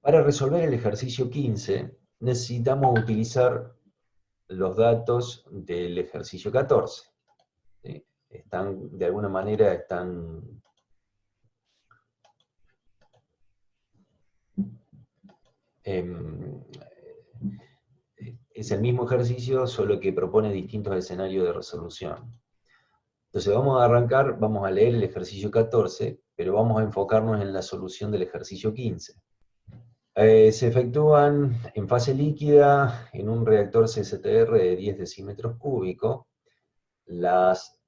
Para resolver el ejercicio 15, necesitamos utilizar los datos del ejercicio 14. ¿Sí? De alguna manera están es el mismo ejercicio, solo que propone distintos escenarios de resolución. Entonces vamos a arrancar, vamos a leer el ejercicio 14, pero vamos a enfocarnos en la solución del ejercicio 15. Se efectúan en fase líquida en un reactor CSTR de 10 decímetros cúbicos. Las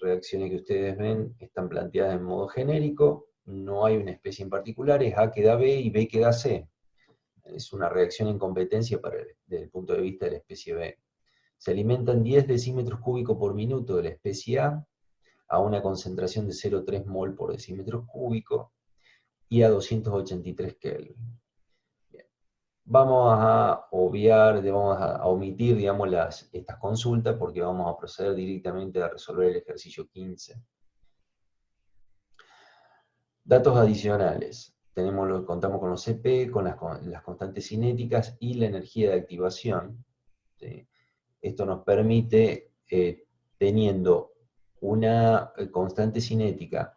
reacciones que ustedes ven están planteadas en modo genérico, no hay una especie en particular, es A que da B y B que da C. Es una reacción en competencia desde el punto de vista de la especie B. Se alimentan 10 decímetros cúbicos por minuto de la especie a una concentración de 0,3 mol por decímetro cúbico y a 283 Kelvin. Bien. Vamos a obviar, vamos a omitir, digamos, estas consultas porque vamos a proceder directamente a resolver el ejercicio 15. Datos adicionales. Contamos con los CP, con las constantes cinéticas y la energía de activación. ¿Sí? Esto nos permite, teniendo una constante cinética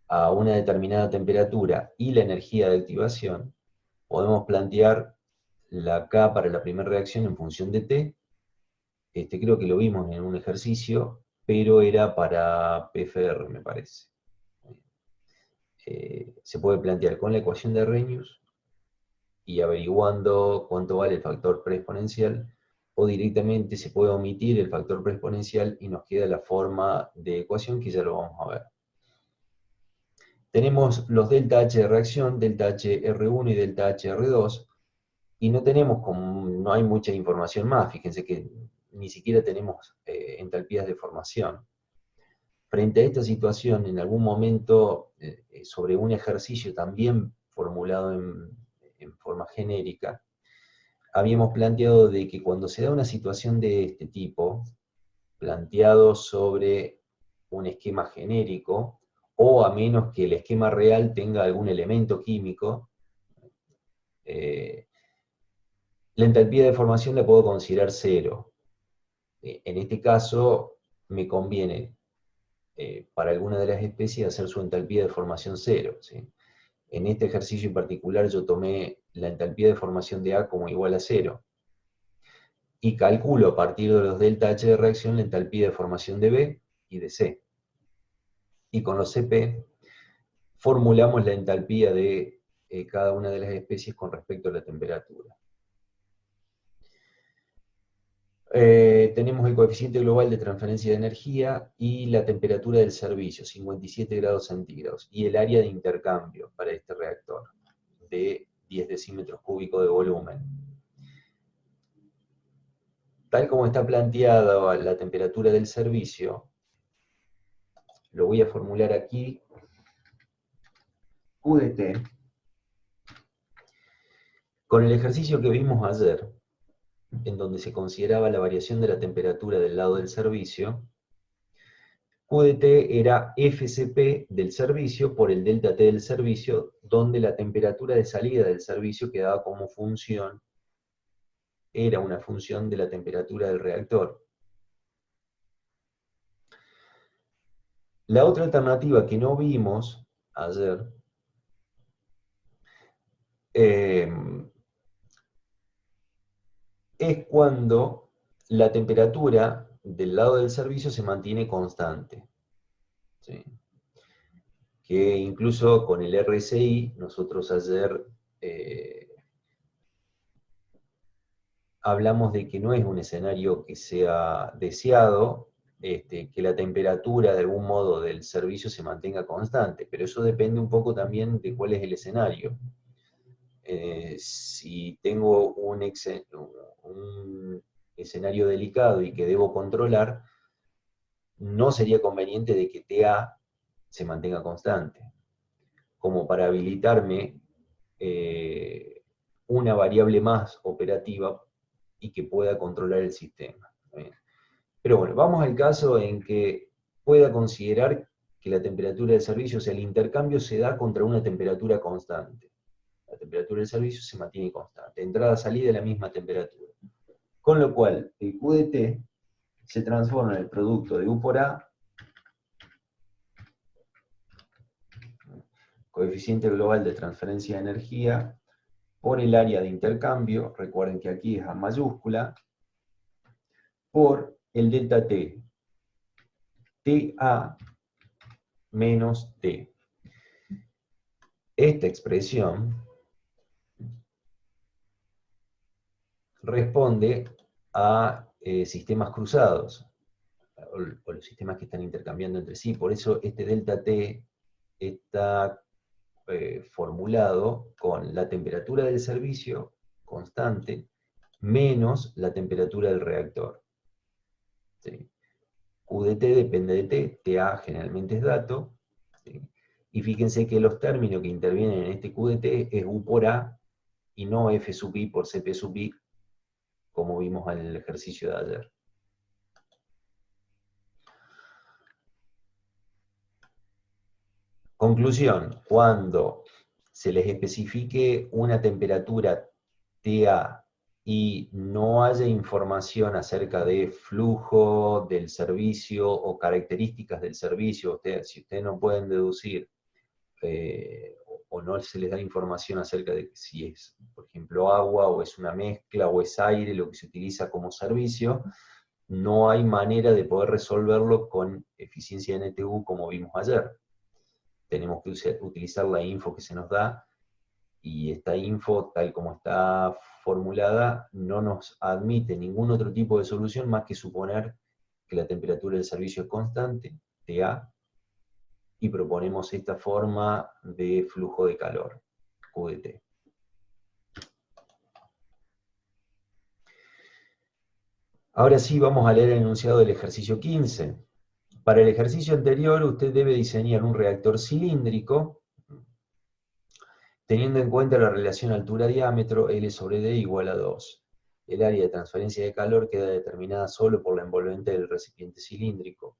a una determinada temperatura y la energía de activación, podemos plantear la K para la primera reacción en función de T. Creo que lo vimos en un ejercicio, pero era para PFR, me parece. Se puede plantear con la ecuación de Arrhenius y averiguando cuánto vale el factor preexponencial, o directamente se puede omitir el factor preexponencial y nos queda la forma de ecuación que ya lo vamos a ver. Tenemos los delta H de reacción, delta HR1 y delta HR2, y no hay mucha información más, fíjense que ni siquiera tenemos entalpías de formación. Frente a esta situación, en algún momento, sobre un ejercicio también formulado en forma genérica, habíamos planteado de que cuando se da una situación de este tipo, planteado sobre un esquema genérico, o a menos que el esquema real tenga algún elemento químico, la entalpía de formación la puedo considerar cero. En este caso, me conviene, para alguna de las especies, hacer su entalpía de formación cero, ¿sí? En este ejercicio en particular yo tomé la entalpía de formación de A como igual a cero, y calculo a partir de los delta H de reacción la entalpía de formación de B y de C. Y con los CP formulamos la entalpía de cada una de las especies con respecto a la temperatura. Tenemos el coeficiente global de transferencia de energía y la temperatura del servicio, 57 grados centígrados, y el área de intercambio para este reactor, de 10 decímetros cúbicos de volumen. Tal como está planteada la temperatura del servicio, lo voy a formular aquí, Q de T, con el ejercicio que vimos ayer, en donde se consideraba la variación de la temperatura del lado del servicio. Q de T era FCP del servicio por el delta T del servicio, donde la temperatura de salida del servicio quedaba como función, era una función de la temperatura del reactor. La otra alternativa que no vimos ayer es cuando la temperatura del lado del servicio se mantiene constante. ¿Sí? Que incluso con el RSI, nosotros ayer hablamos de que no es un escenario que sea deseado, que la temperatura de algún modo del servicio se mantenga constante, pero eso depende un poco también de cuál es el escenario. Si tengo un escenario delicado y que debo controlar, no sería conveniente de que TA se mantenga constante, como para habilitarme una variable más operativa y que pueda controlar el sistema. Pero bueno, vamos al caso en que pueda considerar que la temperatura de servicio, o sea, el intercambio se da contra una temperatura constante. La temperatura del servicio se mantiene constante. Entrada-salida la misma temperatura. Con lo cual, el QdT se transforma en el producto de U por A, coeficiente global de transferencia de energía, por el área de intercambio, recuerden que aquí es A mayúscula, por el delta T, TA menos T. Esta expresión responde a sistemas cruzados, o los sistemas que están intercambiando entre sí. Por eso este delta T está formulado con la temperatura del servicio constante menos la temperatura del reactor. ¿Sí? Q de T depende de T, TA generalmente es dato, ¿sí? Y fíjense que los términos que intervienen en este Q de T es U por A y no F sub I por Cp sub I, como vimos en el ejercicio de ayer. Conclusión, cuando se les especifique una temperatura TA y no haya información acerca de flujo del servicio o características del servicio, si ustedes no pueden deducir o no se les da información acerca de si es, por ejemplo, agua o es una mezcla o es aire lo que se utiliza como servicio, no hay manera de poder resolverlo con eficiencia de NTU como vimos ayer. Tenemos que utilizar la info que se nos da, y esta info, tal como está formulada, no nos admite ningún otro tipo de solución más que suponer que la temperatura del servicio es constante, TA, y proponemos esta forma de flujo de calor, QdT. Ahora sí vamos a leer el enunciado del ejercicio 15. Para el ejercicio anterior usted debe diseñar un reactor cilíndrico teniendo en cuenta la relación altura-diámetro, L sobre D igual a 2. El área de transferencia de calor queda determinada solo por la envolvente del recipiente cilíndrico.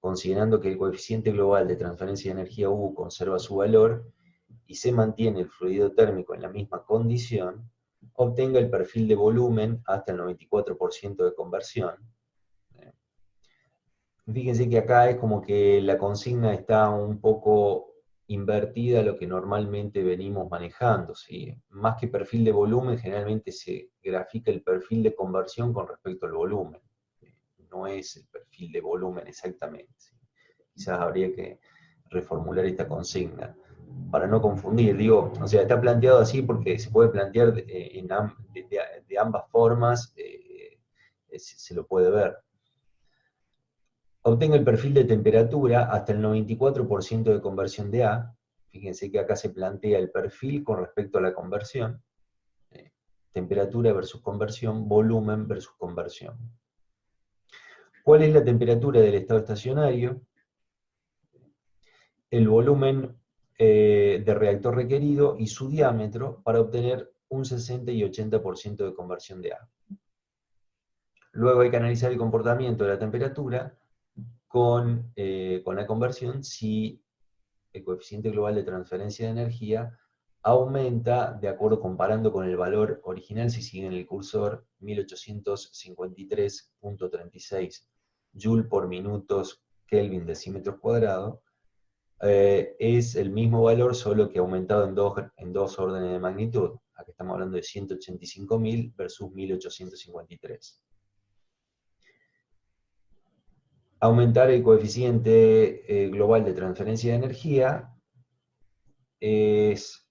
Considerando que el coeficiente global de transferencia de energía U conserva su valor y se mantiene el fluido térmico en la misma condición, obtenga el perfil de volumen hasta el 94% de conversión. Fíjense que acá es como que la consigna está un poco invertida a lo que normalmente venimos manejando, ¿sí? Más que perfil de volumen, generalmente se grafica el perfil de conversión con respecto al volumen. No es el perfil de volumen exactamente, ¿sí? Quizás habría que reformular esta consigna para no confundir, digo, o sea, está planteado así porque se puede plantear de ambas formas, se lo puede ver. Obtenga el perfil de temperatura hasta el 94% de conversión de A. Fíjense que acá se plantea el perfil con respecto a la conversión. Temperatura versus conversión, volumen versus conversión. ¿Cuál es la temperatura del estado estacionario? El volumen de reactor requerido y su diámetro para obtener un 60 y 80% de conversión de A. Luego hay que analizar el comportamiento de la temperatura con la conversión si el coeficiente global de transferencia de energía aumenta de acuerdo comparando con el valor original, si siguen el cursor, 1853.36 Joule por minutos Kelvin decímetros cuadrados, es el mismo valor, solo que aumentado en dos órdenes de magnitud. Aquí estamos hablando de 185.000 versus 1853. Aumentar el coeficiente global de transferencia de energía es,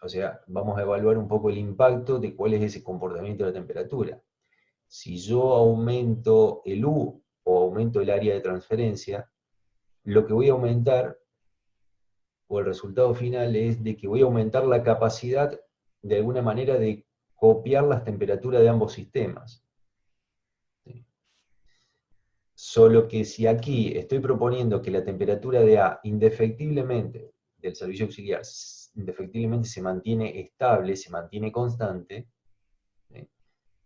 o sea, vamos a evaluar un poco el impacto de cuál es ese comportamiento de la temperatura. Si yo aumento el U o aumento el área de transferencia, lo que voy a aumentar, o el resultado final, es de que voy a aumentar la capacidad, de alguna manera, de copiar las temperaturas de ambos sistemas. Solo que si aquí estoy proponiendo que la temperatura de A indefectiblemente, del servicio auxiliar, indefectiblemente se mantiene estable, se mantiene constante, ¿sí?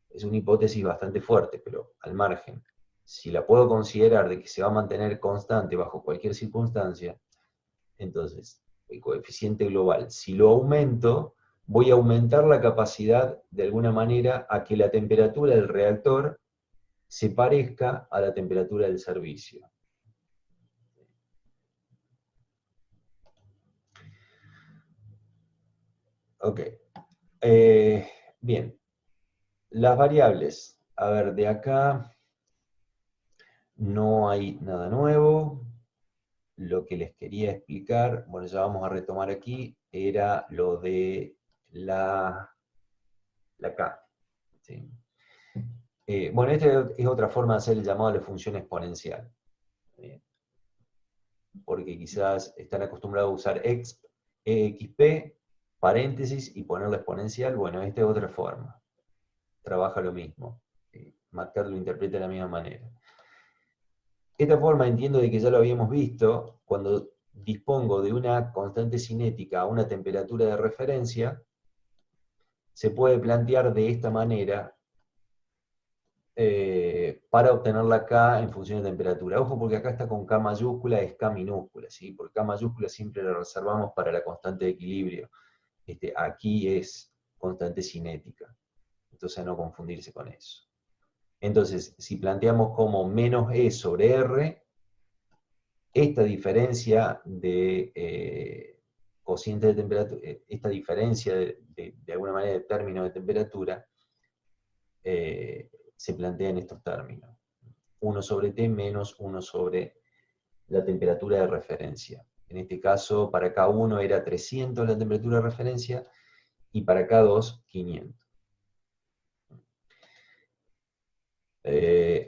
Es una hipótesis bastante fuerte, pero al margen. Si la puedo considerar de que se va a mantener constante bajo cualquier circunstancia, entonces el coeficiente global. Si lo aumento, voy a aumentar la capacidad, de alguna manera, a que la temperatura del reactor se parezca a la temperatura del servicio. Ok. Bien. Las variables. A ver, de acá no hay nada nuevo. Lo que les quería explicar, bueno, ya vamos a retomar aquí, era lo de la K. ¿Sí? Bueno, esta es otra forma de hacer el llamado a la función exponencial. ¿Sí? Porque quizás están acostumbrados a usar exp, paréntesis y poner la exponencial. Bueno, esta es otra forma. Trabaja lo mismo. MATCAD lo interpreta de la misma manera. Esta forma entiendo de que ya lo habíamos visto, cuando dispongo de una constante cinética a una temperatura de referencia, se puede plantear de esta manera para obtener la K en función de temperatura. Ojo, porque acá está con K mayúscula, es K minúscula, ¿sí? Porque K mayúscula siempre la reservamos para la constante de equilibrio. Aquí es constante cinética. Entonces, a no confundirse con eso. Entonces, si planteamos como menos E sobre R, esta diferencia de cociente de temperatura, esta diferencia de alguna manera de término de temperatura, se plantea en estos términos. 1 sobre T menos 1 sobre la temperatura de referencia. En este caso, para K1 era 300 la temperatura de referencia, y para K2, 500.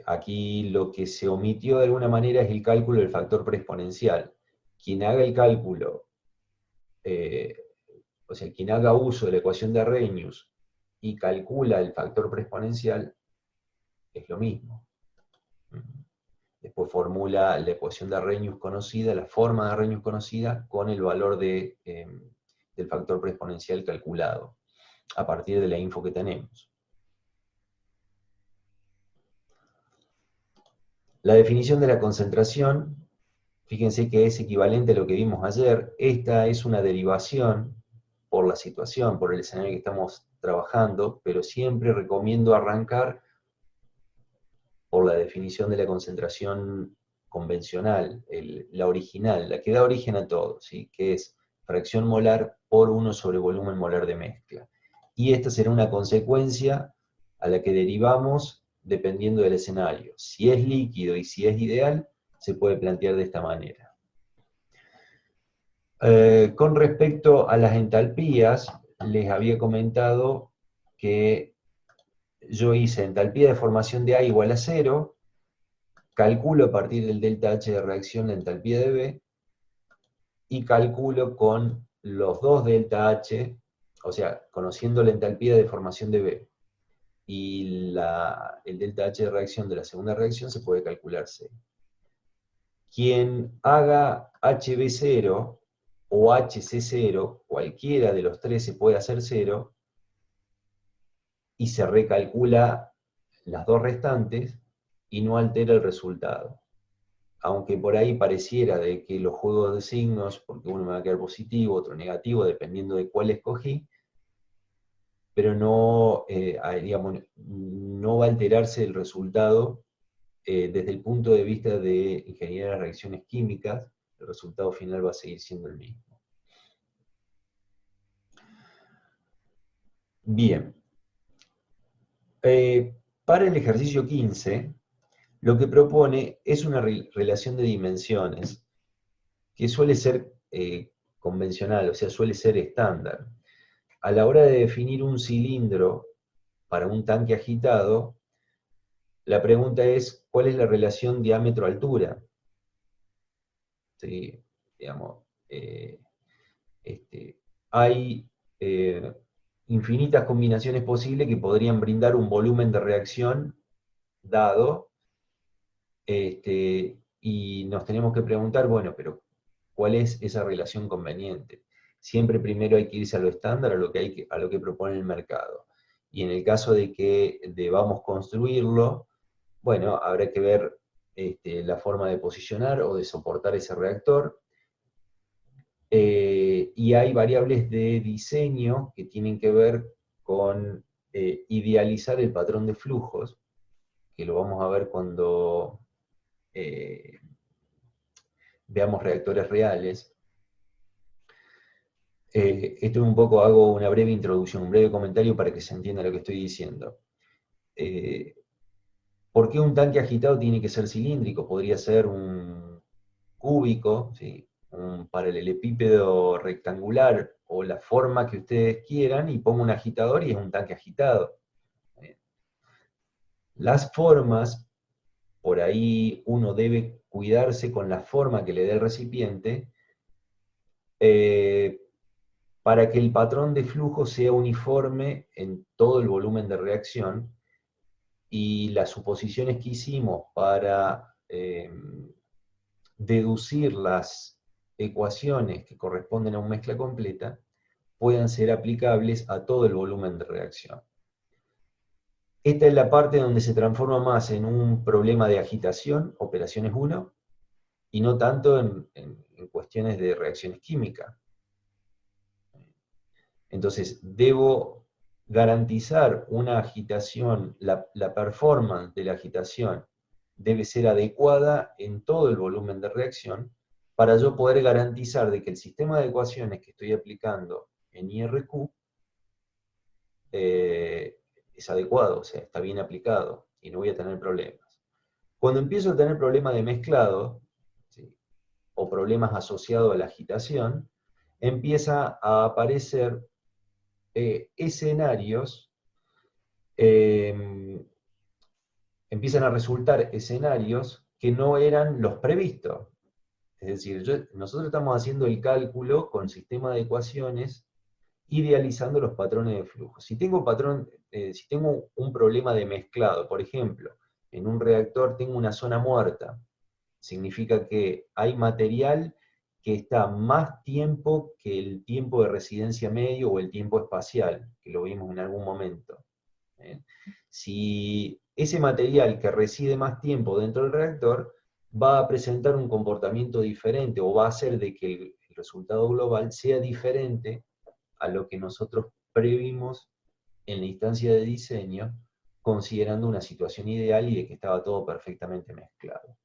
Aquí lo que se omitió de alguna manera es el cálculo del factor preexponencial. Quien haga el cálculo, o sea, quien haga uso de la ecuación de Arrhenius y calcula el factor preexponencial, es lo mismo. Después formula la ecuación de Arrhenius conocida, la forma de Arrhenius conocida, con el valor del factor preexponencial calculado, a partir de la info que tenemos. La definición de la concentración, fíjense que es equivalente a lo que vimos ayer. Esta es una derivación por la situación, por el escenario que estamos trabajando, pero siempre recomiendo arrancar por la definición de la concentración convencional, la original, la que da origen a todo, ¿sí? Que es fracción molar por 1 sobre volumen molar de mezcla. Y esta será una consecuencia a la que derivamos dependiendo del escenario. Si es líquido y si es ideal, se puede plantear de esta manera. Con respecto a las entalpías, les había comentado que yo hice entalpía de formación de A igual a 0, calculo a partir del delta H de reacción la entalpía de B, y calculo con los dos delta H, o sea, conociendo la entalpía de formación de B, y el delta H de reacción de la segunda reacción, se puede calcular C. Quien haga HB0 o HC0, cualquiera de los tres se puede hacer 0, y se recalcula las dos restantes, y no altera el resultado. Aunque por ahí pareciera de que los juegos de signos, porque uno me va a quedar positivo, otro negativo, dependiendo de cuál escogí, pero no, digamos, no va a alterarse el resultado desde el punto de vista de ingeniería de reacciones químicas. El resultado final va a seguir siendo el mismo. Bien. Para el ejercicio 15, lo que propone es una relación de dimensiones que suele ser convencional, o sea, suele ser estándar. A la hora de definir un cilindro para un tanque agitado, la pregunta es, ¿cuál es la relación diámetro-altura? ¿Sí? Digamos, hay infinitas combinaciones posibles que podrían brindar un volumen de reacción dado, y nos tenemos que preguntar, bueno, pero ¿cuál es esa relación conveniente? Siempre primero hay que irse a lo estándar, a lo que propone el mercado. Y en el caso de que debamos construirlo, bueno, habrá que ver la forma de posicionar o de soportar ese reactor. y hay variables de diseño que tienen que ver con idealizar el patrón de flujos, que lo vamos a ver cuando veamos reactores reales. Esto un poco hago una breve introducción, un breve comentario para que se entienda lo que estoy diciendo. ¿Por qué un tanque agitado tiene que ser cilíndrico? Podría ser un cúbico, ¿sí? Un paralelepípedo rectangular, o la forma que ustedes quieran, y pongo un agitador y es un tanque agitado. Las formas, por ahí uno debe cuidarse con la forma que le dé el recipiente, para que el patrón de flujo sea uniforme en todo el volumen de reacción, y las suposiciones que hicimos para deducir las ecuaciones que corresponden a una mezcla completa puedan ser aplicables a todo el volumen de reacción. Esta es la parte donde se transforma más en un problema de agitación, operaciones 1, y no tanto en cuestiones de reacciones químicas. Entonces, debo garantizar una agitación, la performance de la agitación debe ser adecuada en todo el volumen de reacción, para yo poder garantizar de que el sistema de ecuaciones que estoy aplicando en IRQ es adecuado, o sea, está bien aplicado, y no voy a tener problemas. Cuando empiezo a tener problemas de mezclado, ¿sí?, o problemas asociados a la agitación, empieza a aparecer escenarios, empiezan a resultar escenarios que no eran los previstos. Es decir, nosotros estamos haciendo el cálculo con sistema de ecuaciones, idealizando los patrones de flujo. Si tengo un problema de mezclado, por ejemplo, en un reactor tengo una zona muerta, significa que hay material que está más tiempo que el tiempo de residencia medio o el tiempo espacial, que lo vimos en algún momento. Si ese material que reside más tiempo dentro del reactor va a presentar un comportamiento diferente, o va a hacer de que el resultado global sea diferente a lo que nosotros previmos en la instancia de diseño, considerando una situación ideal y de que estaba todo perfectamente mezclado.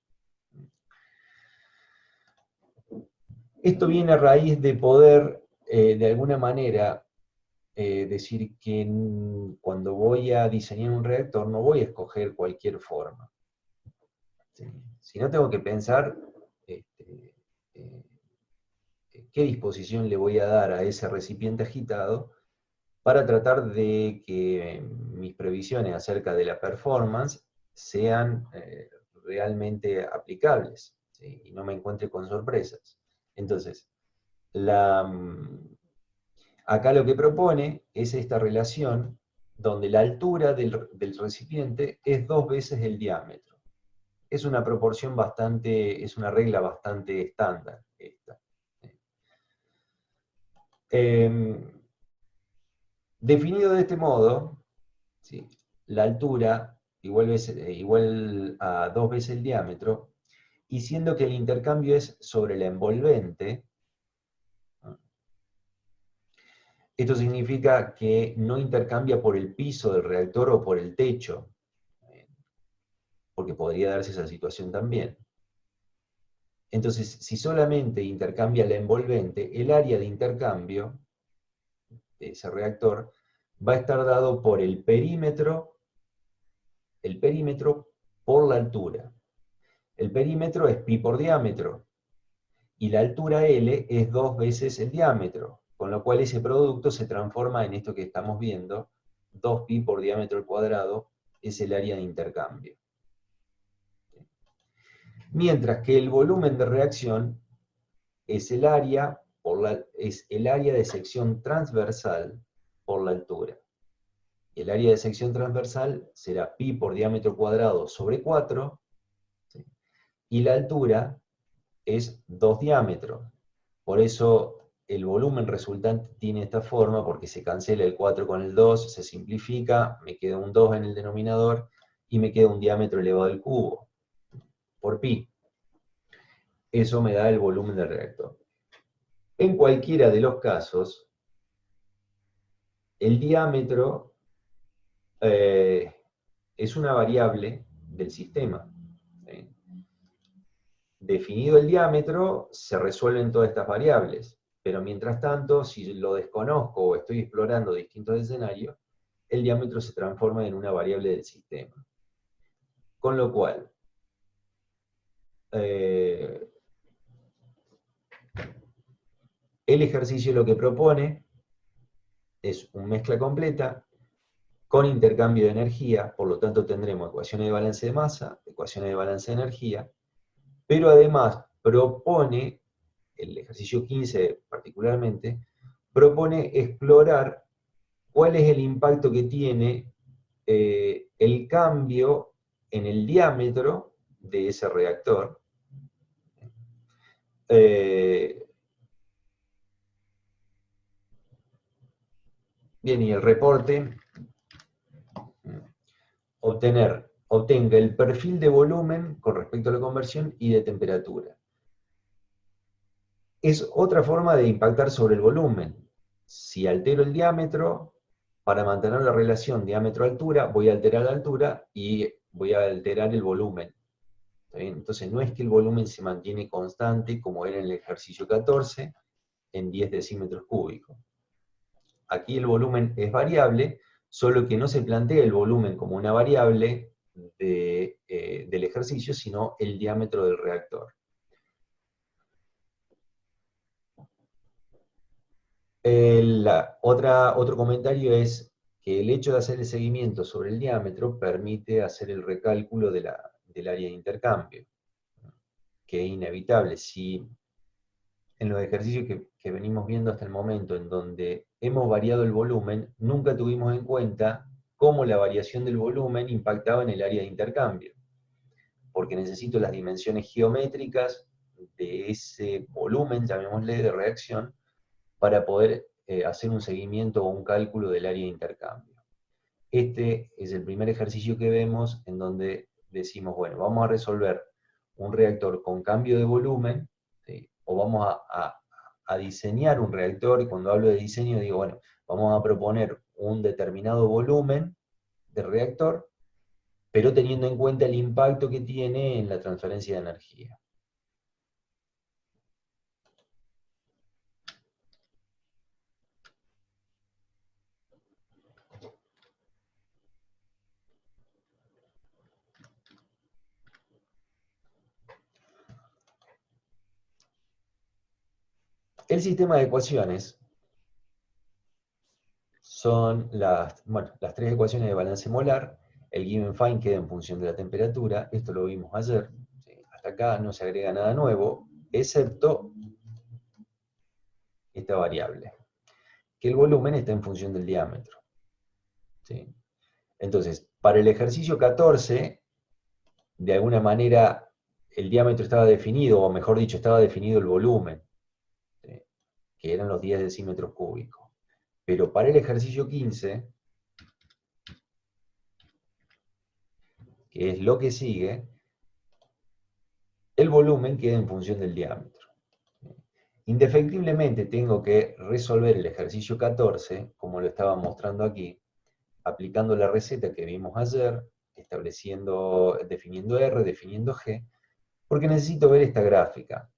Esto viene a raíz de poder, de alguna manera, decir que cuando voy a diseñar un reactor no voy a escoger cualquier forma, ¿sí? Sino tengo que pensar qué disposición le voy a dar a ese recipiente agitado para tratar de que mis previsiones acerca de la performance sean realmente aplicables, ¿sí?, y no me encuentre con sorpresas. Entonces, acá lo que propone es esta relación donde la altura del recipiente es 2 veces el diámetro. Es una proporción es una regla bastante estándar esta. Definido de este modo, ¿sí?, la altura igual a 2 veces el diámetro, y siendo que el intercambio es sobre la envolvente, esto significa que no intercambia por el piso del reactor o por el techo, porque podría darse esa situación también. Entonces, si solamente intercambia la envolvente, el área de intercambio de ese reactor va a estar dado por el perímetro por la altura. El perímetro es pi por diámetro, y la altura L es 2 veces el diámetro, con lo cual ese producto se transforma en esto que estamos viendo: 2pi por diámetro al cuadrado es el área de intercambio. Mientras que el volumen de reacción es el área de sección transversal por la altura. El área de sección transversal será pi por diámetro cuadrado sobre 4, ¿sí?, y la altura es 2 diámetros. Por eso el volumen resultante tiene esta forma, porque se cancela el 4 con el 2, se simplifica, me queda un 2 en el denominador, y me queda un diámetro elevado al cubo, por pi. Eso me da el volumen del reactor. En cualquiera de los casos, el diámetro es una variable del sistema. ¿Sí? Definido el diámetro, se resuelven todas estas variables, pero mientras tanto, si lo desconozco o estoy explorando distintos escenarios, el diámetro se transforma en una variable del sistema. Con lo cual, el ejercicio lo que propone es una mezcla completa con intercambio de energía, por lo tanto tendremos ecuaciones de balance de masa, ecuaciones de balance de energía, pero además propone, el ejercicio 15 particularmente, propone explorar cuál es el impacto que tiene el cambio en el diámetro de ese reactor. Bien, y el reporte obtenga el perfil de volumen con respecto a la conversión y de temperatura. Es otra forma de impactar sobre el volumen. Si altero el diámetro, para mantener la relación diámetro-altura, voy a alterar la altura y voy a alterar el volumen. Entonces no es que el volumen se mantiene constante como era en el ejercicio 14 en 10 decímetros cúbicos. Aquí el volumen es variable, solo que no se plantea el volumen como una variable del ejercicio, sino el diámetro del reactor. Otro comentario es que el hecho de hacer el seguimiento sobre el diámetro permite hacer el recálculo del área de intercambio, que es inevitable. Si en los ejercicios que venimos viendo hasta el momento, en donde hemos variado el volumen, nunca tuvimos en cuenta cómo la variación del volumen impactaba en el área de intercambio, porque necesito las dimensiones geométricas de ese volumen, llamémosle, de reacción, para poder hacer un seguimiento o un cálculo del área de intercambio. Este es el primer ejercicio que vemos en donde decimos, bueno, vamos a resolver un reactor con cambio de volumen, ¿sí? O vamos a diseñar un reactor, y cuando hablo de diseño digo, bueno, vamos a proponer un determinado volumen de reactor, pero teniendo en cuenta el impacto que tiene en la transferencia de energía. El sistema de ecuaciones son las tres ecuaciones de balance molar. El given fine queda en función de la temperatura, esto lo vimos ayer. ¿Sí? Hasta acá no se agrega nada nuevo, excepto esta variable, que el volumen está en función del diámetro. ¿Sí? Entonces, para el ejercicio 14, de alguna manera el diámetro estaba definido, o mejor dicho, estaba definido el volumen, ¿sí? Que eran los 10 decímetros cúbicos. Pero para el ejercicio 15, que es lo que sigue, el volumen queda en función del diámetro. Indefectiblemente tengo que resolver el ejercicio 14, como lo estaba mostrando aquí, aplicando la receta que vimos ayer, definiendo R, definiendo G, porque necesito ver esta gráfica.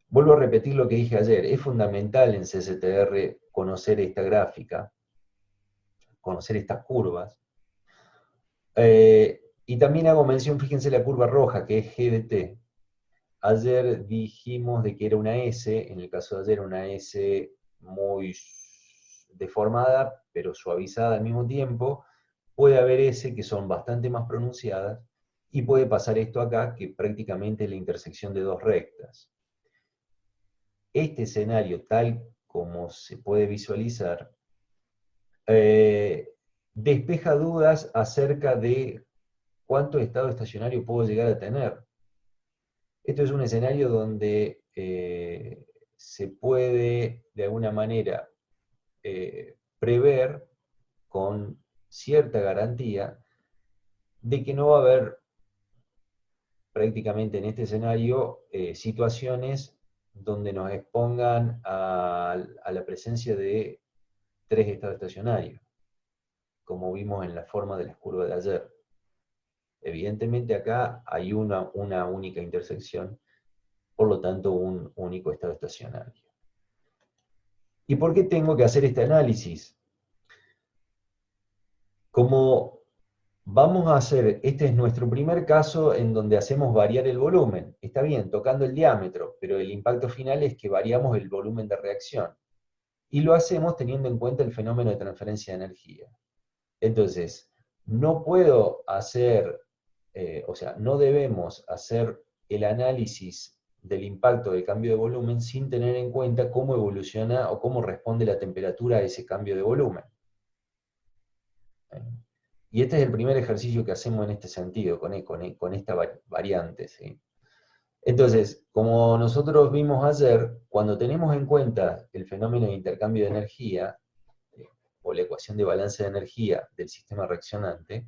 Vuelvo a repetir lo que dije ayer, es fundamental en CSTR conocer esta gráfica, conocer estas curvas. Y también hago mención, fíjense la curva roja, que es G de T. Ayer dijimos de que era una S, en el caso de ayer una S muy deformada, pero suavizada al mismo tiempo. Puede haber S que son bastante más pronunciadas, y puede pasar esto acá, que prácticamente es la intersección de dos rectas. Este escenario, tal como se puede visualizar, despeja dudas acerca de cuánto estado estacionario puedo llegar a tener. Esto es un escenario donde se puede, de alguna manera, prever con cierta garantía de que no va a haber prácticamente en este escenario situaciones donde nos expongan a la presencia de 3 estados estacionarios, como vimos en la forma de la curva de ayer. Evidentemente acá hay una única intersección, por lo tanto un único estado estacionario. ¿Y por qué tengo que hacer este análisis? Como vamos a hacer, este es nuestro primer caso en donde hacemos variar el volumen. Está bien, tocando el diámetro, pero el impacto final es que variamos el volumen de reacción. Y lo hacemos teniendo en cuenta el fenómeno de transferencia de energía. Entonces, no puedo hacer, o sea, no debemos hacer el análisis del impacto del cambio de volumen sin tener en cuenta cómo evoluciona o cómo responde la temperatura a ese cambio de volumen. Y este es el primer ejercicio que hacemos en este sentido, con esta variante, ¿sí? Entonces, como nosotros vimos ayer, cuando tenemos en cuenta el fenómeno de intercambio de energía, o la ecuación de balance de energía del sistema reaccionante,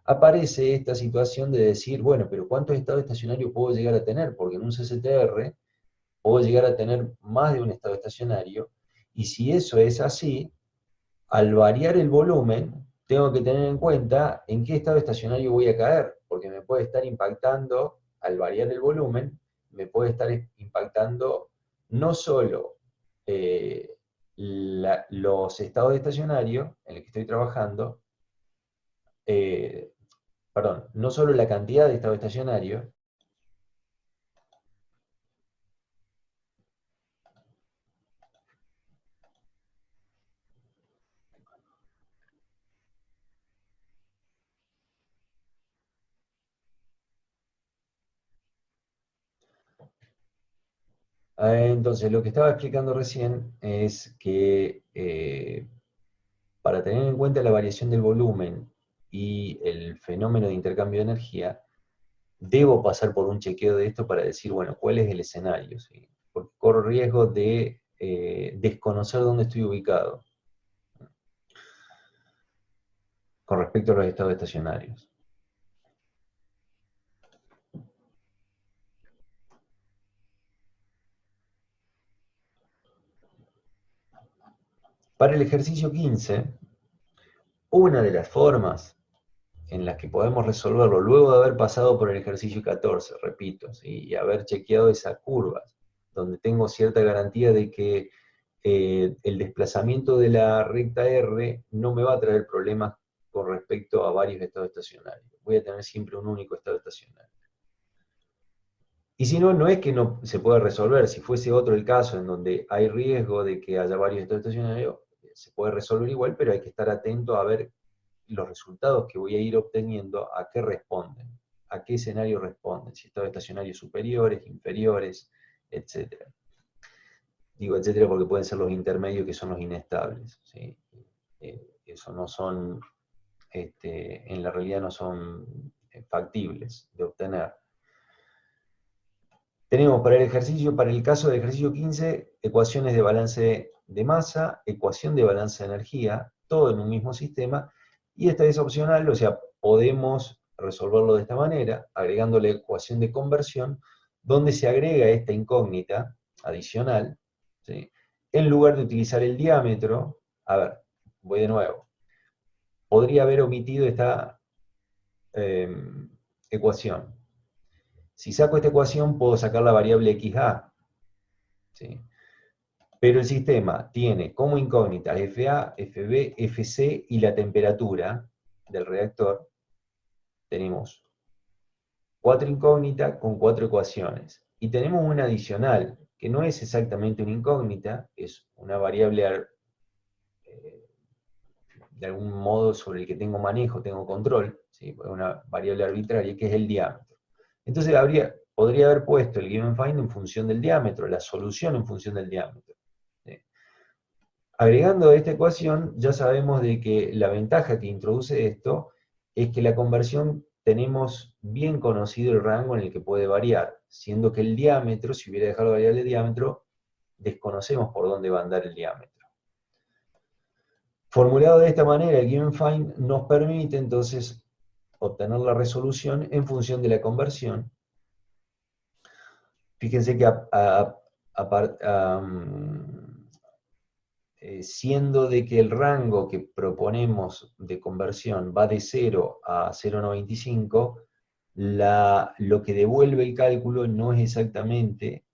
aparece esta situación de decir, bueno, pero ¿cuántos estados estacionarios puedo llegar a tener? Porque en un CCTR puedo llegar a tener más de un estado estacionario, y si eso es así, al variar el volumen, tengo que tener en cuenta en qué estado estacionario voy a caer, porque me puede estar impactando, al variar el volumen, me puede estar impactando no solo los estados estacionarios en los que estoy trabajando, perdón, no solo la cantidad de estados estacionarios, entonces lo que estaba explicando recién es que para tener en cuenta la variación del volumen y el fenómeno de intercambio de energía, debo pasar por un chequeo de esto para decir, bueno, ¿cuál es el escenario? ¿Sí? Porque corro riesgo de desconocer dónde estoy ubicado con respecto a los estados estacionarios. Para el ejercicio 15, una de las formas en las que podemos resolverlo, luego de haber pasado por el ejercicio 14, repito, ¿sí? Y haber chequeado esas curvas, donde tengo cierta garantía de que el desplazamiento de la recta R no me va a traer problemas con respecto a varios estados estacionarios. Voy a tener siempre un único estado estacionario. Y si no, no es que no se pueda resolver. Si fuese otro el caso en donde hay riesgo de que haya varios estados estacionarios, se puede resolver igual, pero hay que estar atento a ver los resultados que voy a ir obteniendo, a qué responden, a qué escenario responden, si estados estacionarios superiores, inferiores, etc. Digo etcétera porque pueden ser los intermedios que son los inestables, ¿sí? Eso no son, en la realidad no son factibles de obtener. Tenemos para el caso del ejercicio 15, ecuaciones de balance de masa, ecuación de balance de energía, todo en un mismo sistema, y esta es opcional, o sea, podemos resolverlo de esta manera, agregando la ecuación de conversión, donde se agrega esta incógnita adicional, ¿sí? En lugar de utilizar el diámetro, a ver, voy de nuevo, podría haber omitido esta ecuación. Si saco esta ecuación, puedo sacar la variable XA, ¿sí? Pero el sistema tiene como incógnitas FA, FB, FC y la temperatura del reactor. Tenemos 4 incógnitas con 4 ecuaciones. Y tenemos una adicional, que no es exactamente una incógnita, es una variable de algún modo sobre el que tengo manejo, tengo control, ¿sí? Una variable arbitraria, que es el diámetro. Entonces podría haber puesto el given find en función del diámetro, la solución en función del diámetro. ¿Sí? Agregando esta ecuación, ya sabemos de que la ventaja que introduce esto es que la conversión tenemos bien conocido el rango en el que puede variar, siendo que el diámetro, si hubiera dejado la variable de diámetro, desconocemos por dónde va a andar el diámetro. Formulado de esta manera, el given find nos permite entonces obtener la resolución en función de la conversión. Fíjense que siendo de que el rango que proponemos de conversión va de 0 a 0,95, lo que devuelve el cálculo no es exactamente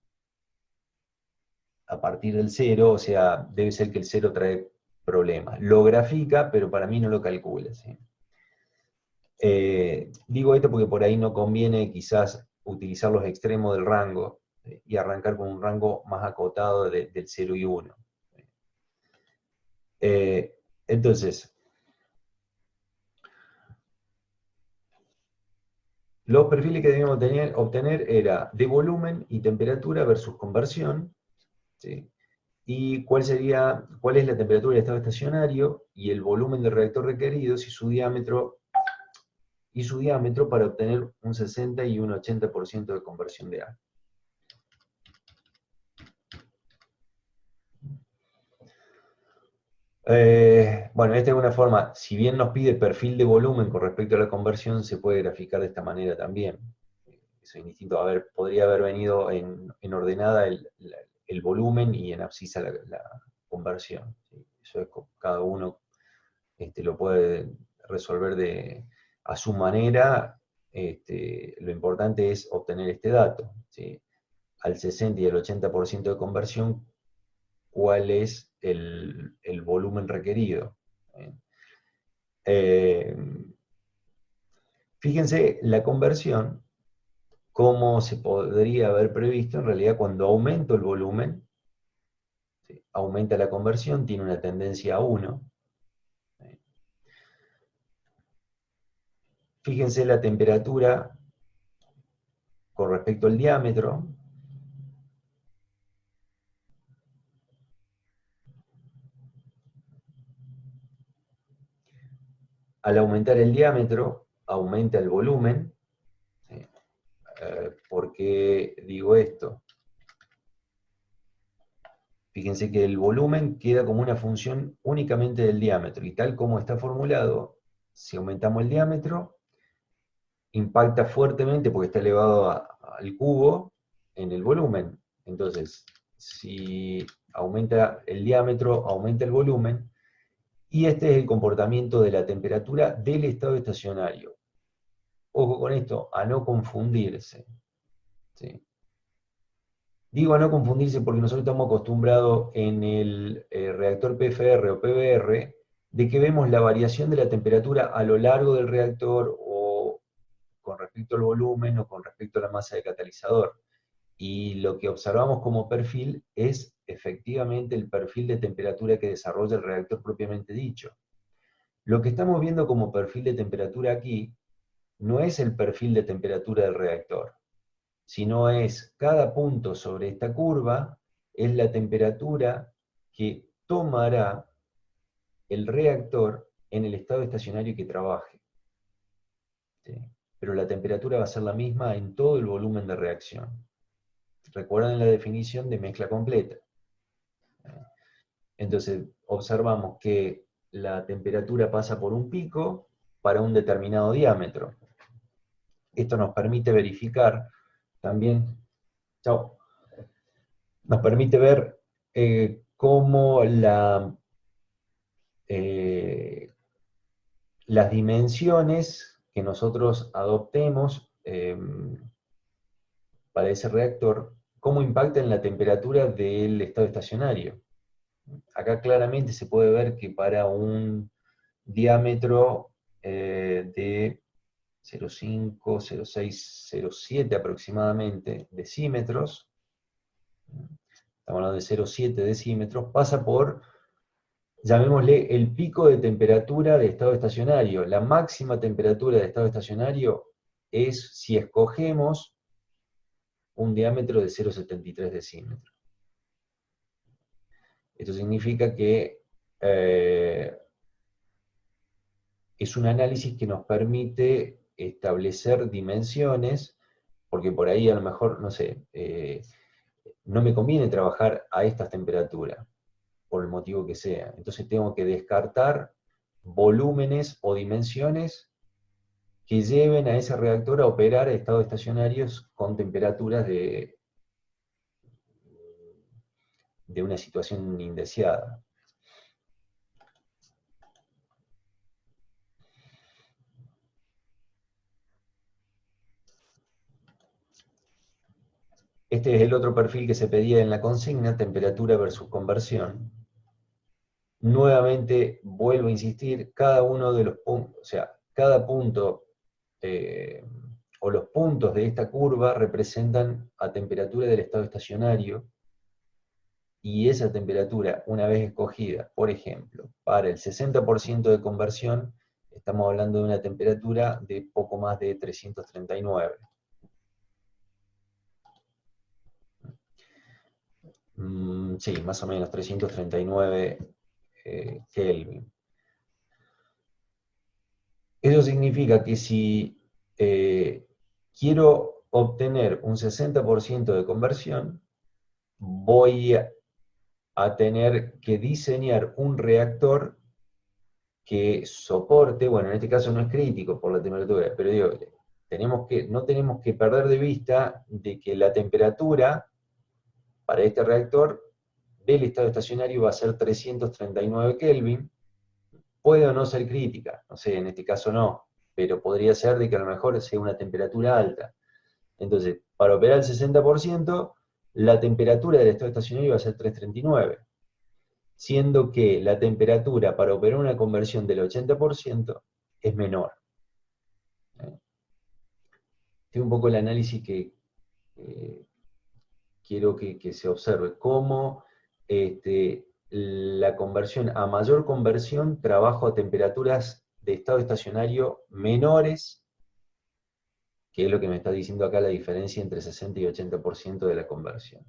a partir del 0, o sea, debe ser que el 0 trae problemas. Lo grafica, pero para mí no lo calcula. ¿Sí? Digo esto porque por ahí no conviene quizás utilizar los extremos del rango y arrancar con un rango más acotado del 0 y 1. Entonces, los perfiles que debíamos obtener era de volumen y temperatura versus conversión, ¿sí? Y cuál es la temperatura del estado estacionario y el volumen del reactor requerido y su diámetro para obtener un 60 y un 80% de conversión de agua. Bueno, esta es una forma, si bien nos pide perfil de volumen con respecto a la conversión, se puede graficar de esta manera también. Eso es distinto. A ver, podría haber venido en ordenada el volumen y en abscisa la conversión. ¿Sí? Eso es, cada uno lo puede resolver a su manera. Lo importante es obtener este dato. ¿Sí? Al 60 y al 80% de conversión, ¿cuál es el volumen requerido? Fíjense, la conversión, como se podría haber previsto, en realidad cuando aumento el volumen, ¿sí? Aumenta la conversión, tiene una tendencia a 1. ¿Sí? Fíjense la temperatura con respecto al diámetro. Al aumentar el diámetro, aumenta el volumen. ¿Sí? ¿Por qué digo esto? Fíjense que el volumen queda como una función únicamente del diámetro, y tal como está formulado, si aumentamos el diámetro, impacta fuertemente porque está elevado al cubo en el volumen. Entonces, si aumenta el diámetro, aumenta el volumen, y este es el comportamiento de la temperatura del estado estacionario. Ojo con esto, a no confundirse. ¿Sí? Digo a no confundirse porque nosotros estamos acostumbrados en el reactor PFR o PBR de que vemos la variación de la temperatura a lo largo del reactor o con respecto al volumen o con respecto a la masa de catalizador. Y lo que observamos como perfil es efectivamente el perfil de temperatura que desarrolla el reactor propiamente dicho. Lo que estamos viendo como perfil de temperatura aquí no es el perfil de temperatura del reactor, sino es cada punto sobre esta curva es la temperatura que tomará el reactor en el estado estacionario que trabaje. ¿Sí? Pero la temperatura va a ser la misma en todo el volumen de reacción. Recuerden la definición de mezcla completa. Entonces, observamos que la temperatura pasa por un pico para un determinado diámetro. Esto nos permite verificar también, nos permite ver cómo las dimensiones que nosotros adoptemos para ese reactor, cómo impactan la temperatura del estado estacionario. Acá claramente se puede ver que para un diámetro de 0,5, 0,6, 0,7 aproximadamente decímetros, estamos hablando de 0,7 decímetros, pasa por, llamémosle, el pico de temperatura de estado estacionario. La máxima temperatura de estado estacionario es si escogemos un diámetro de 0,73 decímetros. Esto significa que es un análisis que nos permite establecer dimensiones, porque por ahí a lo mejor, no sé, no me conviene trabajar a estas temperaturas, por el motivo que sea. Entonces tengo que descartar volúmenes o dimensiones que lleven a ese reactor a operar a estados estacionarios con temperaturas de de una situación indeseada. Este es el otro perfil que se pedía en la consigna, temperatura versus conversión. Nuevamente, vuelvo a insistir, cada uno de los puntos, o sea, cada punto o los puntos de esta curva representan a temperatura del estado estacionario, y esa temperatura, una vez escogida, por ejemplo, para el 60% de conversión, estamos hablando de una temperatura de poco más de 339. Sí, más o menos 339 Kelvin. Eso significa que si quiero obtener un 60% de conversión, voy a tener que diseñar un reactor que soporte, bueno, en este caso no es crítico por la temperatura, pero digo, no tenemos que perder de vista de que la temperatura para este reactor del estado estacionario va a ser 339 Kelvin, puede o no ser crítica, no sé, en este caso no, pero podría ser de que a lo mejor sea una temperatura alta. Entonces, para operar el 60%, la temperatura del estado estacionario va a ser 339, siendo que la temperatura para operar una conversión del 80% es menor. Este es un poco el análisis que quiero que se observe, cómo la conversión, a mayor conversión, trabajo a temperaturas de estado estacionario menores, que es lo que me está diciendo acá la diferencia entre 60 y 80% de la conversión.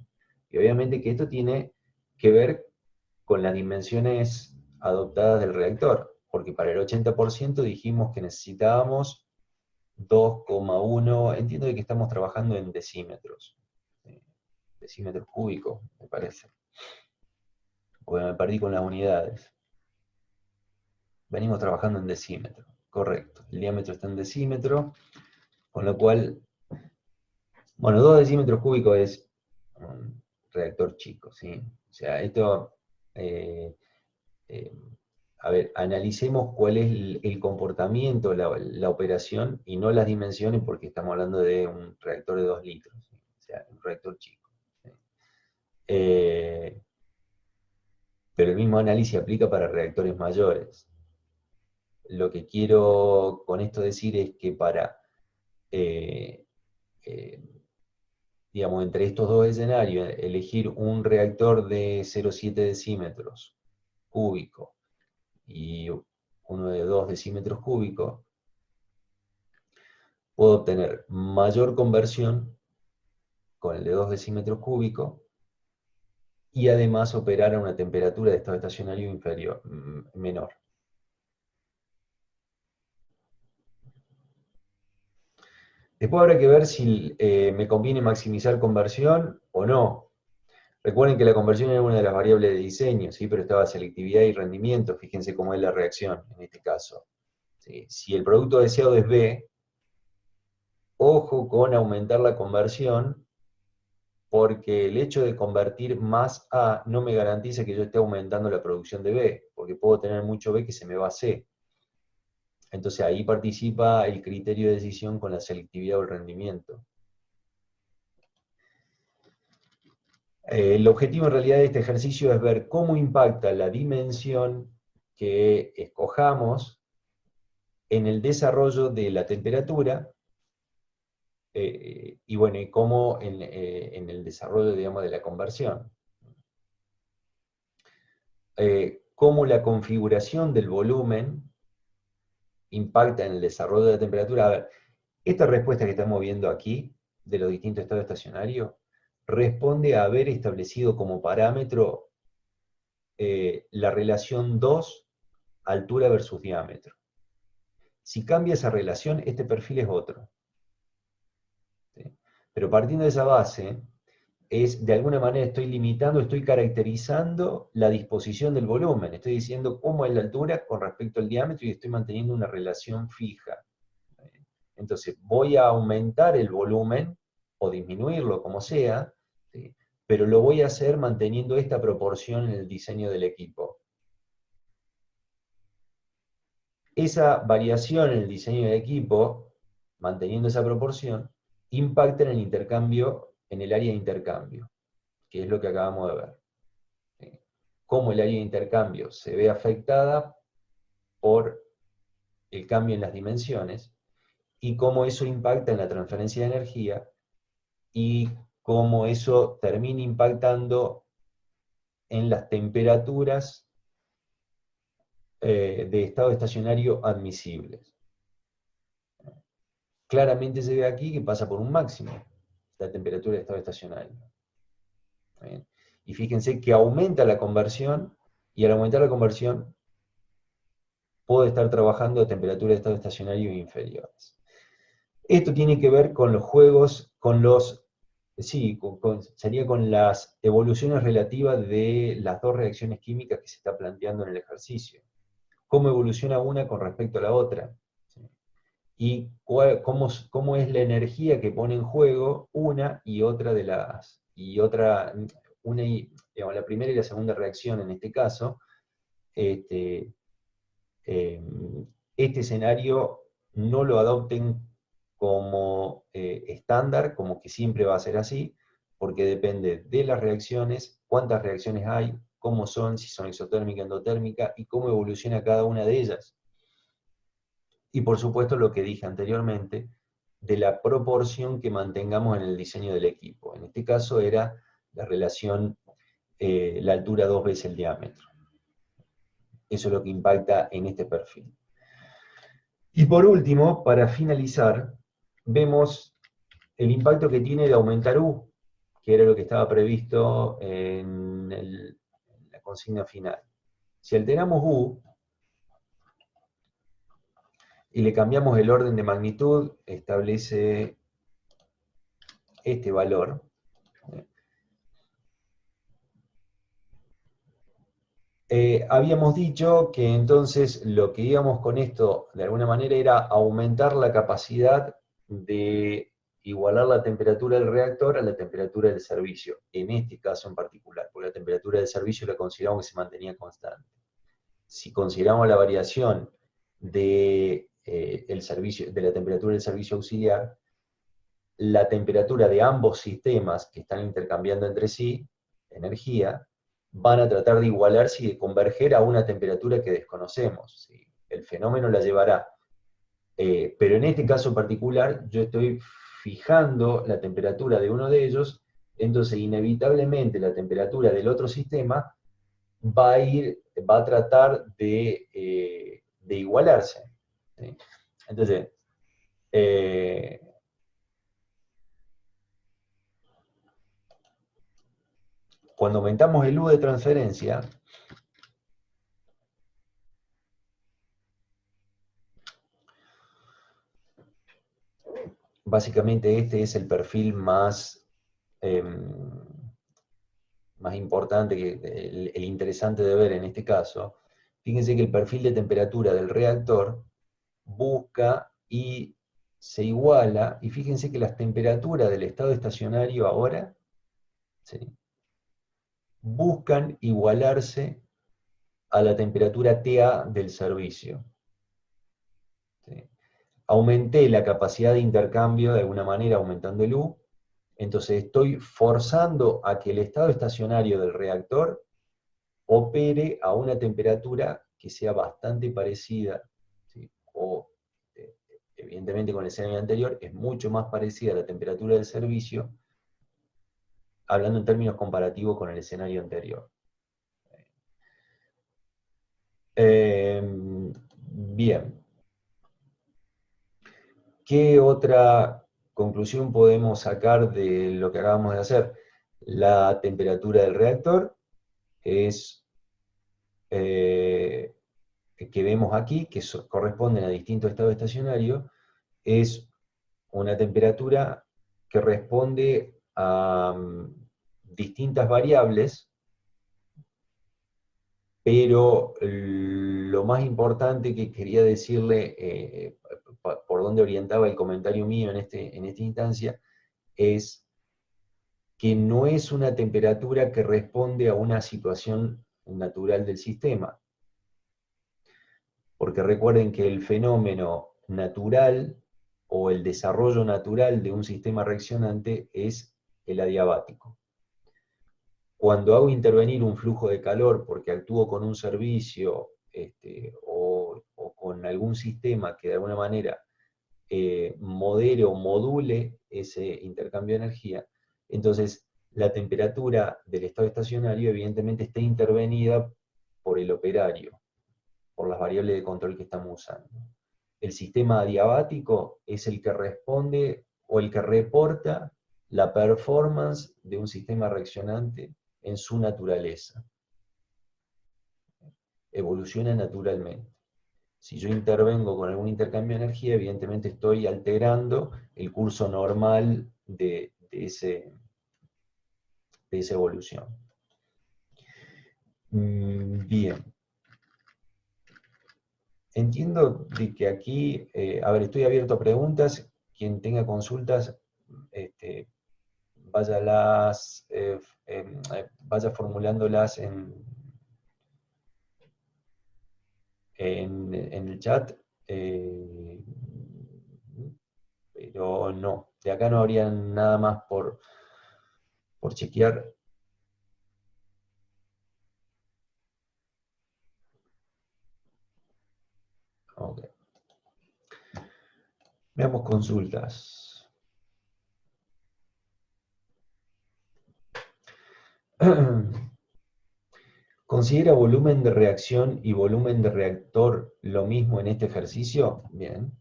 Y obviamente que esto tiene que ver con las dimensiones adoptadas del reactor, porque para el 80% dijimos que necesitábamos 2,1, entiendo que estamos trabajando en decímetros cúbicos, me parece, porque me perdí con las unidades. Venimos trabajando en decímetro, correcto, el diámetro está en decímetro, con lo cual, bueno, 2 decímetros cúbicos es un reactor chico, ¿sí? O sea, esto, a ver, analicemos cuál es el comportamiento, la operación, y no las dimensiones, porque estamos hablando de un reactor de 2 litros, ¿sí? O sea, un reactor chico. ¿Sí? Pero el mismo análisis aplica para reactores mayores. Lo que quiero con esto decir es que para, digamos, entre estos dos escenarios, elegir un reactor de 0,7 decímetros cúbico y uno de 2 decímetros cúbicos, puedo obtener mayor conversión con el de 2 decímetros cúbicos y además operar a una temperatura de estado estacionario menor. Después habrá que ver si me conviene maximizar conversión o no. Recuerden que la conversión es una de las variables de diseño, ¿sí? Pero estaba selectividad y rendimiento, fíjense cómo es la reacción en este caso. ¿Sí? Si el producto deseado es B, ojo con aumentar la conversión, porque el hecho de convertir más A no me garantiza que yo esté aumentando la producción de B, porque puedo tener mucho B que se me va a C. Entonces ahí participa el criterio de decisión con la selectividad o el rendimiento. El objetivo en realidad de este ejercicio es ver cómo impacta la dimensión que escojamos en el desarrollo de la temperatura y bueno, y cómo en el desarrollo, digamos, de la conversión. Cómo la configuración del volumen impacta en el desarrollo de la temperatura. A ver, esta respuesta que estamos viendo aquí, de los distintos estados estacionarios, responde a haber establecido como parámetro la relación 2, altura versus diámetro. Si cambia esa relación, este perfil es otro. ¿Sí? Pero partiendo de esa base, de alguna manera estoy limitando, estoy caracterizando la disposición del volumen. Estoy diciendo cómo es la altura con respecto al diámetro y estoy manteniendo una relación fija. Entonces voy a aumentar el volumen o disminuirlo como sea, ¿sí? pero lo voy a hacer manteniendo esta proporción en el diseño del equipo. Esa variación en el diseño del equipo, manteniendo esa proporción, impacta en el intercambio, en el área de intercambio, que es lo que acabamos de ver. Cómo el área de intercambio se ve afectada por el cambio en las dimensiones, y cómo eso impacta en la transferencia de energía, y cómo eso termina impactando en las temperaturas de estado estacionario admisibles. Claramente se ve aquí que pasa por un máximo, la temperatura de estado estacionario. ¿Bien? Y fíjense que aumenta la conversión, y al aumentar la conversión, puedo estar trabajando a temperaturas de estado estacionario inferiores. Esto tiene que ver con los juegos, sería con las evoluciones relativas de las dos reacciones químicas que se está planteando en el ejercicio. Cómo evoluciona una con respecto a la otra. ¿Sí? Y cómo es la energía que pone en juego una y otra de las, digamos, la primera y la segunda reacción en este caso. Este escenario no lo adopten como estándar, como que siempre va a ser así, porque depende de las reacciones, cuántas reacciones hay, cómo son, si son exotérmica, endotérmica, y cómo evoluciona cada una de ellas. Y por supuesto lo que dije anteriormente, de la proporción que mantengamos en el diseño del equipo. En este caso era la relación, la altura 2 veces el diámetro. Eso es lo que impacta en este perfil. Y por último, para finalizar, vemos el impacto que tiene de aumentar U, que era lo que estaba previsto en la consigna final. Si alteramos U y le cambiamos el orden de magnitud, establece este valor. Habíamos dicho que entonces lo que íbamos con esto, de alguna manera, era aumentar la capacidad de igualar la temperatura del reactor a la temperatura del servicio, en este caso en particular, porque la temperatura del servicio la consideramos que se mantenía constante. Si consideramos la variación de, de la temperatura del servicio auxiliar, la temperatura de ambos sistemas que están intercambiando entre sí energía, van a tratar de igualarse y de converger a una temperatura que desconocemos. ¿Sí? El fenómeno la llevará. Pero en este caso en particular, yo estoy fijando la temperatura de uno de ellos, entonces inevitablemente la temperatura del otro sistema va a tratar de igualarse. ¿Sí? Entonces, cuando aumentamos el U de transferencia, básicamente este es el perfil más importante, el interesante de ver en este caso. Fíjense que el perfil de temperatura del reactor busca y se iguala, y fíjense que las temperaturas del estado estacionario ahora, ¿sí?, buscan igualarse a la temperatura TA del servicio. ¿Sí? Aumenté la capacidad de intercambio de alguna manera aumentando el U, entonces estoy forzando a que el estado estacionario del reactor opere a una temperatura que sea bastante parecida, ¿sí?, o evidentemente con el escenario anterior es mucho más parecida a la temperatura del servicio, hablando en términos comparativos con el escenario anterior. Bien. ¿Qué otra conclusión podemos sacar de lo que acabamos de hacer? La temperatura del reactor es, que vemos aquí, que corresponden a distintos estados estacionarios, es una temperatura que responde a distintas variables, pero lo más importante que quería decirle, por dónde orientaba el comentario mío en esta instancia, es que no es una temperatura que responde a una situación natural del sistema. Porque recuerden que el fenómeno natural o el desarrollo natural de un sistema reaccionante es el adiabático. Cuando hago intervenir un flujo de calor porque actúo con un servicio o con algún sistema que de alguna manera modere o module ese intercambio de energía, entonces la temperatura del estado estacionario evidentemente está intervenida por el operario, por las variables de control que estamos usando. El sistema adiabático es el que responde o el que reporta la performance de un sistema reaccionante en su naturaleza. Evoluciona naturalmente. Si yo intervengo con algún intercambio de energía, evidentemente estoy alterando el curso normal de esa evolución. Bien. Entiendo de que aquí, a ver, estoy abierto a preguntas. Quien tenga consultas, vaya formulándolas en el chat, pero no, de acá no habría nada más por chequear. Ok. Veamos consultas. ¿Considera volumen de reacción y volumen de reactor lo mismo en este ejercicio? Bien.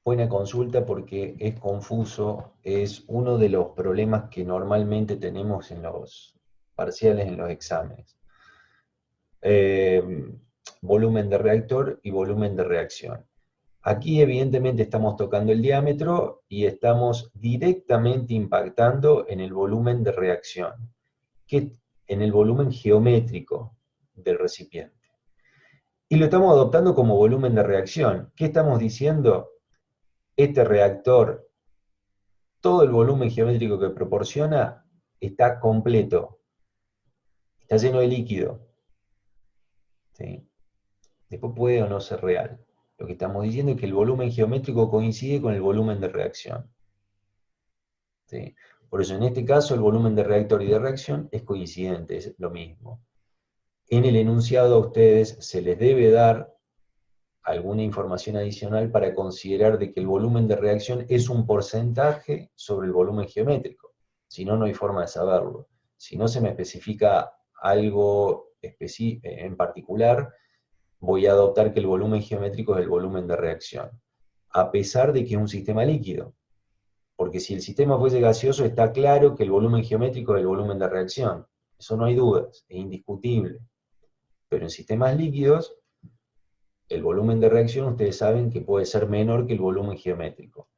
Buena consulta porque es confuso, es uno de los problemas que normalmente tenemos en los parciales, en los exámenes. Volumen de reactor y volumen de reacción. Aquí evidentemente estamos tocando el diámetro y estamos directamente impactando en el volumen de reacción, en el volumen geométrico del recipiente. Y lo estamos adoptando como volumen de reacción. ¿Qué estamos diciendo? Este reactor, todo el volumen geométrico que proporciona está completo, está lleno de líquido. ¿Sí? Después puede o no ser real. Lo que estamos diciendo es que el volumen geométrico coincide con el volumen de reacción. ¿Sí? Por eso en este caso el volumen de reactor y de reacción es coincidente, es lo mismo. En el enunciado a ustedes se les debe dar alguna información adicional para considerar de que el volumen de reacción es un porcentaje sobre el volumen geométrico. Si no, no hay forma de saberlo. Si no se me especifica algo en particular, voy a adoptar que el volumen geométrico es el volumen de reacción, a pesar de que es un sistema líquido. Porque si el sistema fuese gaseoso, está claro que el volumen geométrico es el volumen de reacción. Eso no hay dudas, es indiscutible. Pero en sistemas líquidos, el volumen de reacción ustedes saben que puede ser menor que el volumen geométrico.